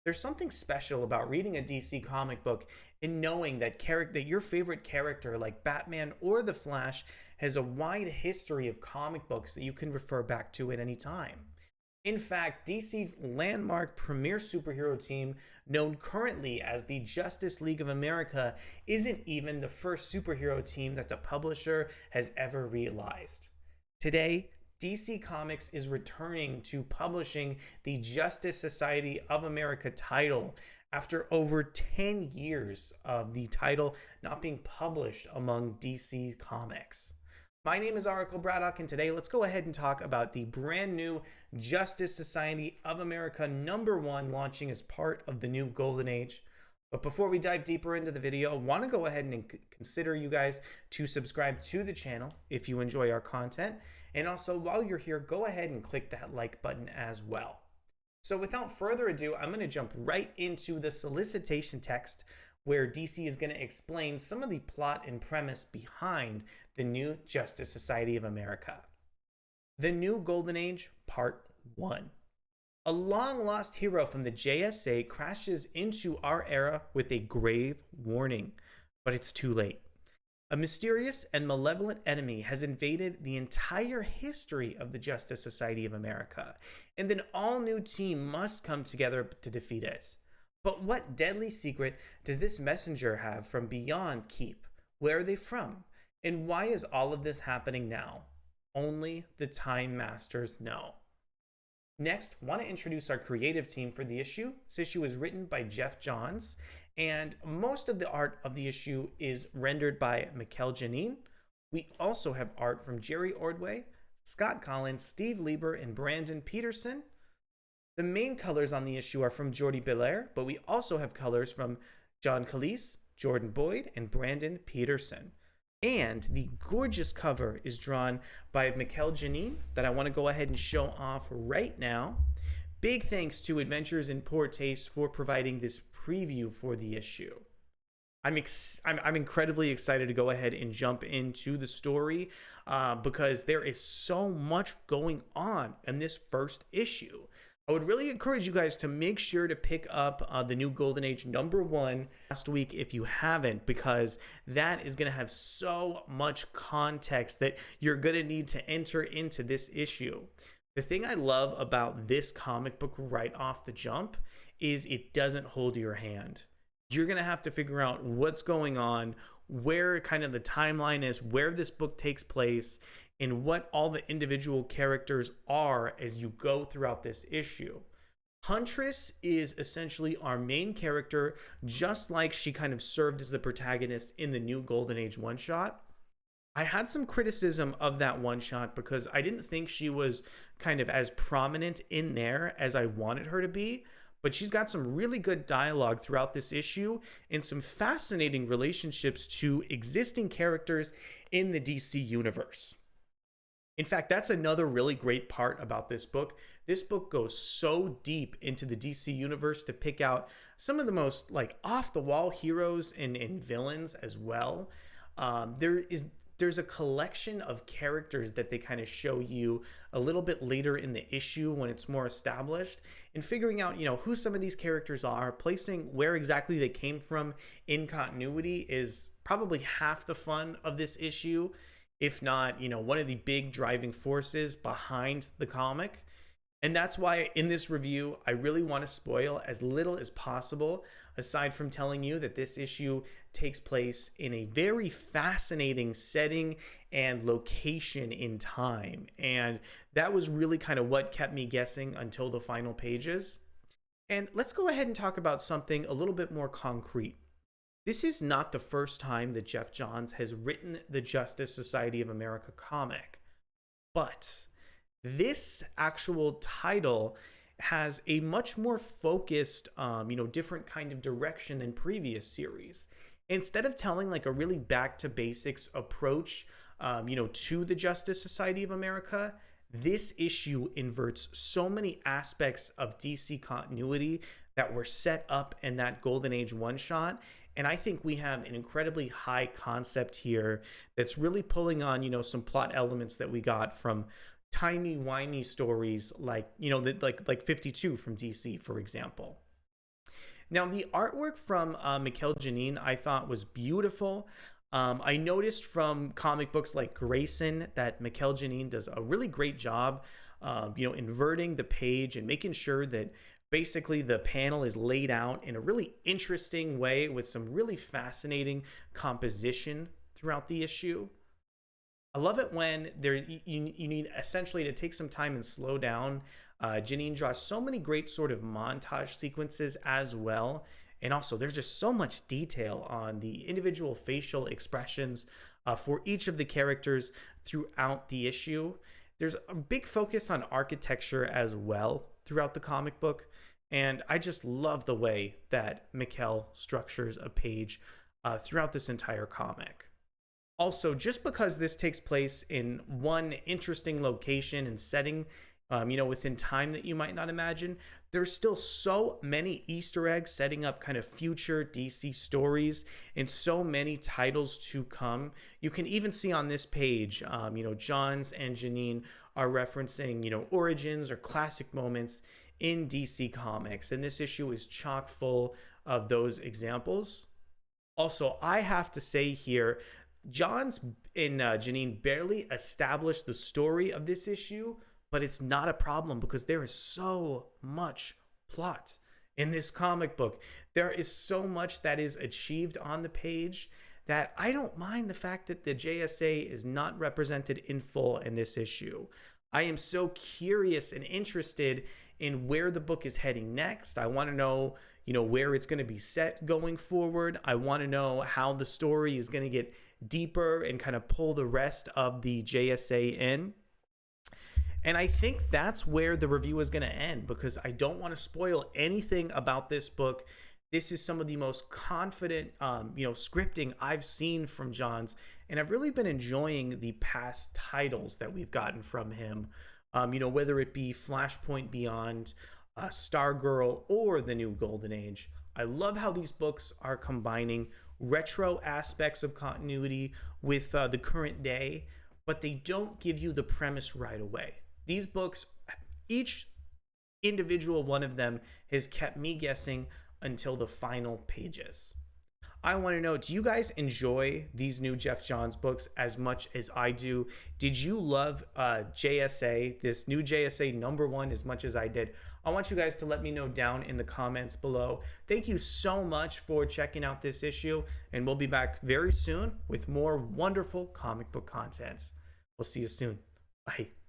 There's something special about reading a DC comic book and knowing that your favorite character like Batman or the Flash has a wide history of comic books that you can refer back to at any time. In fact, DC's landmark premier superhero team, known currently as the Justice League of America, isn't even the first superhero team that the publisher has ever realized. Today, DC Comics is returning to publishing the Justice Society of America title after over 10 years of the title not being published among DC Comics. My name is Oracle Braddock, and today let's go ahead and talk about the brand new Justice Society of America #1 launching as part of the new Golden Age. But before we dive deeper into the video, I want to go ahead and consider you guys to subscribe to the channel if you enjoy our content. And also, while you're here, go ahead and click that like button as well. So without further ado, I'm going to jump right into the solicitation text where DC is going to explain some of the plot and premise behind the new Justice Society of America. The New Golden Age, Part 1. A long-lost hero from the JSA crashes into our era with a grave warning, but it's too late. A mysterious and malevolent enemy has invaded the entire history of the Justice Society of America, and an all-new team must come together to defeat it. But what deadly secret does this messenger have from beyond Keep? Where are they from? And why is all of this happening now? Only the Time Masters know. Next, I want to introduce our creative team for the issue. This issue is written by Geoff Johns, and most of the art of the issue is rendered by Mikel Janin. We also have art from Jerry Ordway, Scott Kolins, Steve Lieber, and Brandon Peterson. The main colors on the issue are from Jordie Bellaire, but we also have colors from John Kalisz, Jordan Boyd, and Brandon Peterson. And the gorgeous cover is drawn by Mikel Janin that I want to go ahead and show off right now. Big thanks to Adventures in Poor Taste for providing this preview for the issue. I'm incredibly excited to go ahead and jump into the story because there is so much going on in this first issue. I would really encourage you guys to make sure to pick up the new Golden Age #1 last week if you haven't, because that is going to have so much context that you're going to need to enter into this issue. The thing I love about this comic book right off the jump is it doesn't hold your hand. You're going to have to figure out what's going on, where kind of the timeline is, where this book takes place, and what all the individual characters are as you go throughout this issue. Huntress is essentially our main character, just like she kind of served as the protagonist in the new Golden Age one-shot. I had some criticism of that one-shot because I didn't think she was kind of as prominent in there as I wanted her to be, but she's got some really good dialogue throughout this issue and some fascinating relationships to existing characters in the DC universe. In fact, that's another really great part about this book. This book goes so deep into the DC universe to pick out some of the most like off-the-wall heroes and villains as well. There's a collection of characters that they kind of show you a little bit later in the issue when it's more established, and figuring out, who some of these characters are, placing where exactly they came from in continuity is probably half the fun of this issue. If not, one of the big driving forces behind the comic. And that's why in this review, I really want to spoil as little as possible, aside from telling you that this issue takes place in a very fascinating setting and location in time. And that was really kind of what kept me guessing until the final pages. And let's go ahead and talk about something a little bit more concrete. This is not the first time that Geoff Johns has written the Justice Society of America comic, but this actual title has a much more focused, different kind of direction than previous series. Instead of telling like a really back to basics approach, to the Justice Society of America, this issue inverts so many aspects of DC continuity that were set up in that Golden Age one-shot. And I think we have an incredibly high concept here that's really pulling on, some plot elements that we got from timey-wimey stories like, like 52 from DC, for example. Now, the artwork from Mikel Janin I thought was beautiful. I noticed from comic books like Grayson that Mikel Janin does a really great job, inverting the page and making sure that basically the panel is laid out in a really interesting way with some really fascinating composition throughout the issue. I love it when you need essentially to take some time and slow down. Janine draws so many great sort of montage sequences as well. And also, there's just so much detail on the individual facial expressions for each of the characters throughout the issue. There's a big focus on architecture as well throughout the comic book. And I just love the way that Mikel structures a page throughout this entire comic. Also, just because this takes place in one interesting location and setting, within time that you might not imagine, there's still so many Easter eggs setting up kind of future DC stories and so many titles to come. You can even see on this page, Johns and Janine are referencing, origins or classic moments in DC Comics. And this issue is chock full of those examples. Also, I have to say here, Johns and Janine barely established the story of this issue, but it's not a problem because there is so much plot in this comic book. There is so much that is achieved on the page that I don't mind the fact that the JSA is not represented in full in this issue. I am so curious and interested in where the book is heading next. I want to know, where it's going to be set going forward. I want to know how the story is going to get deeper and kind of pull the rest of the JSA in. And I think that's where the review is going to end because I don't want to spoil anything about this book. This is some of the most confident, scripting I've seen from Johns, and I've really been enjoying the past titles that we've gotten from him. Whether it be Flashpoint Beyond, Stargirl, or the New Golden Age. I love how these books are combining retro aspects of continuity with the current day, but they don't give you the premise right away. These books, each individual one of them has kept me guessing until the final pages. I want to know, do you guys enjoy these new Geoff Johns books as much as I do? Did you love JSA, this new JSA #1 as much as I did? I want you guys to let me know down in the comments below. Thank you so much for checking out this issue, and we'll be back very soon with more wonderful comic book contents. We'll see you soon. Bye.